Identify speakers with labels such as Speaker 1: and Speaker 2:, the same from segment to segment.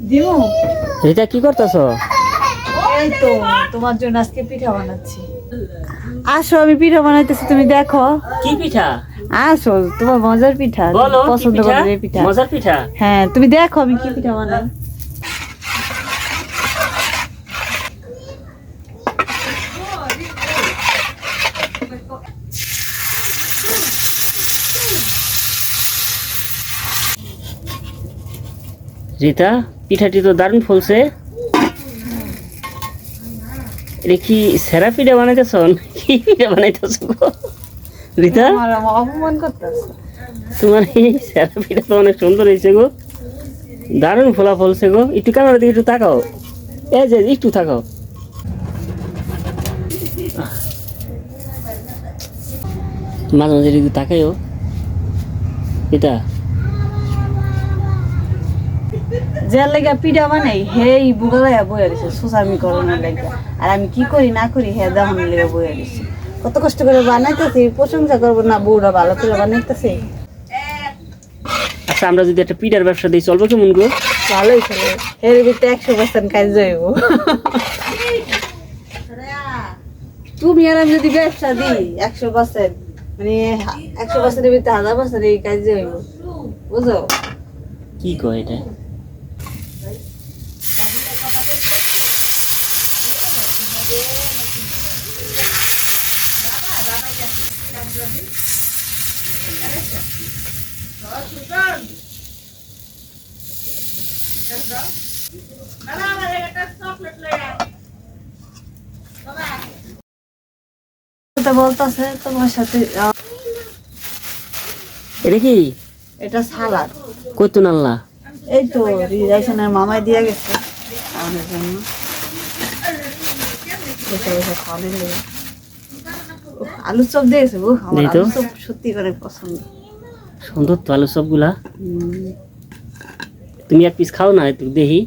Speaker 1: দিমু
Speaker 2: রিতা কি করতেছ?
Speaker 1: এই তো তোমার জন্য আজকে পিঠা বানাচ্ছি। আসো আমি পিঠা বানাইতেছি, তুমি দেখো।
Speaker 2: কি পিঠা?
Speaker 1: আসো, তোমার মজার পিঠা,
Speaker 2: বলো
Speaker 1: পছন্দ করো এই পিঠা।
Speaker 2: মজার পিঠা?
Speaker 1: হ্যাঁ তুমি দেখো আমি কি পিঠা বানাই।
Speaker 2: রিতা পিঠাটি তো দারুণ ফুলছে। এটা কি সেরা পিঠা বানাইতেছ? কি পিঠা বানাইতেছ রিতা?
Speaker 1: আমার অপমান করতেছে।
Speaker 2: তোমার এই সেরা পিঠা তো অনেক সুন্দর হয়েছে গো, দারুণ ফোলা ফলছে গো। একটু ক্যামেরা দিকে একটু তাকাও, এই যে একটু তাকাও। মাঝে মাঝে একটু তাকাইও রিতা।
Speaker 1: যার লেগে পিঠা বানাই হেই বুগালাইয়া বইয়া দিছে সোসামি করোনার লেগে। আর আমি কি করি না করি হে দেখানোর লেগে বইয়া দিছি। কত কষ্ট করে বানাইতেছি, প্রশংসা করবো না? বউরা ভালো করে বানাইতেছে।
Speaker 2: আচ্ছা আমরা যদি একটা পিঠার ব্যবসা দিই চলবে কেমন গো?
Speaker 1: ভালোই চলে, এর ভিতরে 100% কাজ যাইব। তুমি আর আমি যদি ব্যবসা দিই 100%, মানে 100% এর ভিতরে 1000% এই কাজ যাইব, বুঝো?
Speaker 2: কি কয় এটা?
Speaker 1: বলতেছে তোমার সাথে
Speaker 2: এটা কি?
Speaker 1: এটা সালাদ।
Speaker 2: কত নাল্লা?
Speaker 1: এই তো রিলেশনের মামাই দিয়ে গেছে আমাদের জন্য। বসে বসে খাওয়ানোর লেগে। আলু চপ দিয়েছে গো, আমার আলু চপ সত্যি করে পছন্দ।
Speaker 2: সুন্দর তো আলু চপগুলা। তুমি এক পিস খাও না একটু দেখি।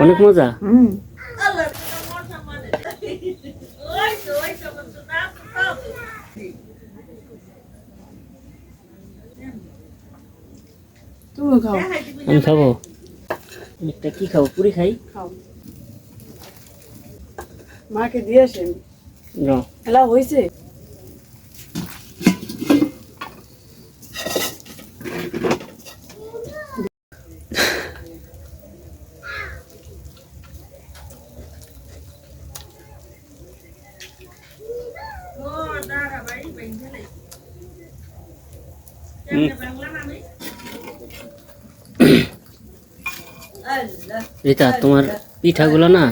Speaker 2: অনেক মজা।
Speaker 1: তুমি খাও।
Speaker 2: আমি খাবো। একটা কি খাবো? পুরি খাই।
Speaker 1: খাও, মাকে দিয়ে আসেন।
Speaker 2: না
Speaker 1: খেলা হয়েছে।
Speaker 2: রিতা তোমার পিঠাগুলো না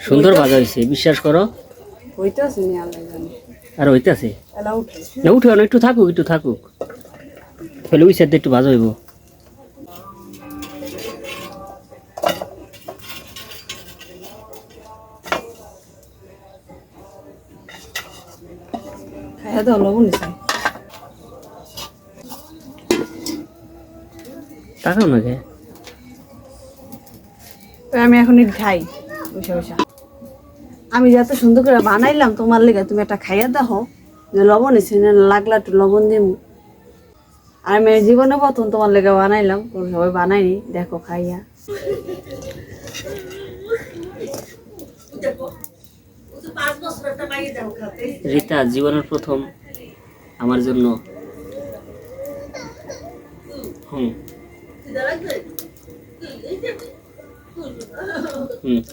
Speaker 2: সুন্দর ভাজা হয়েছে, বিশ্বাস করো।
Speaker 1: হইতেছে নি আল্লাহ জানে।
Speaker 2: আর হইতেছে
Speaker 1: এলা উঠে
Speaker 2: না, উঠে না, একটু থাকুক একটু থাকুক, তাহলে ওই সাইড একটু ভাজা হইব।
Speaker 1: খাইয়া দাও, লবণ নিছে।
Speaker 2: তাকাও না কে?
Speaker 1: আমি এখন খাই বসে বসে। আমি যত সুন্দর করে বানাইলাম তোমার লেগে, তুমি একটা খাইয়া দাও যে লবণ এসে লাগলা একটু লবণ দিম। আর আমি জীবনে প্রথম তোমার লেগে বানাইলাম, কোনো সবাই বানাইনি, দেখো খাইয়া।
Speaker 2: রিতা জীবনের প্রথম আমার জন্য। হুম হুম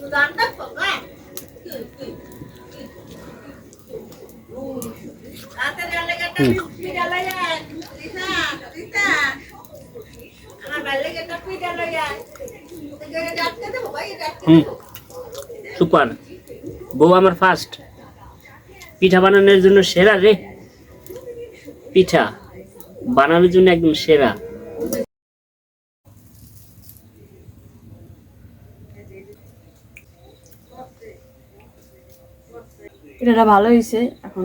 Speaker 2: সুপার। বউ আমার ফার্স্ট পিঠা বানানোর জন্য সেরা রে, পিঠা বানানোর জন্য একদম সেরা।
Speaker 1: পিঠাটা ভালো হয়েছে, এখন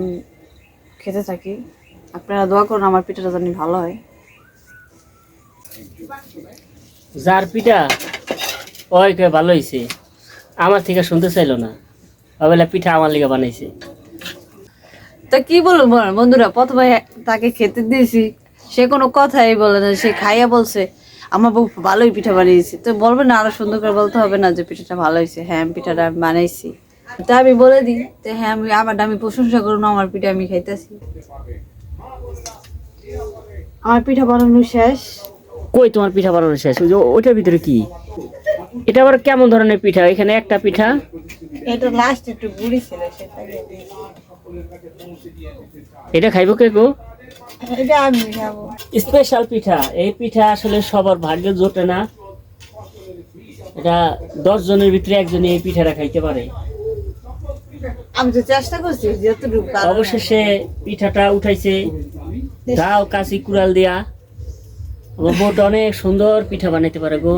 Speaker 1: খেতে থাকি। আপনারা দোয়া করুন আমার পিঠাটা জানি ভালো হয়।
Speaker 2: যার পিঠা ওই কে ভালো হয়েছে, আমার থেকে শুনতে চাইলো না, ওবেলা পিঠা আমার লিগে বানাইছে।
Speaker 1: তা কি বলবো বন্ধুরা, প্রথমে তাকে খেতে দিয়েছি, সে কোনো কথাই বলে না, সে খাইয়া বলছে আমার বউ ভালোই পিঠা বানিয়েছে। তো বলবে না, আরো সুন্দর করে বলতে হবে না যে পিঠাটা ভালো হয়েছে, হ্যাঁ পিঠাটা আমি বানাইছি। তা আমি বলে দিই যে হ্যাঁ আমি প্রশংসা করুন, আমার পিঠা আমি খাইতেছি। আমার পিঠা বানানো শেষ।
Speaker 2: কই তোমার পিঠা বানানো শেষ? ওই যে ওইটার ভিতরে কি? এটা আবার কেমন ধরনের পিঠা? এখানে একটা পিঠা,
Speaker 1: এটা লাস্ট একটু গুড়ি ছিল,
Speaker 2: এটা খাইবো কে গো?
Speaker 1: এটা আমি খাবো।
Speaker 2: স্পেশাল পিঠা, এই পিঠা আসলে সবার ভাগ্যে জোটে না। এটা 10 জনের ভিতরে একজনই এই পিঠাটা খাইতে পারে।
Speaker 1: আমি তো চেষ্টা করছি যতটুকু পারি।
Speaker 2: অবশেষে পিঠাটা উঠাইছে, দাও কাশি কুড়াল দিয়া। আমার বউটা অনেক সুন্দর পিঠা বানাইতে পারে গো।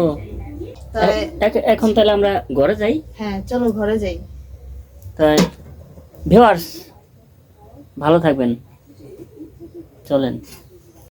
Speaker 1: তাই
Speaker 2: এখন তাহলে আমরা ঘরে যাই।
Speaker 1: হ্যাঁ চলো ঘরে যাই।
Speaker 2: তাই ভিউয়ার্স ভালো থাকবেন, চলেন।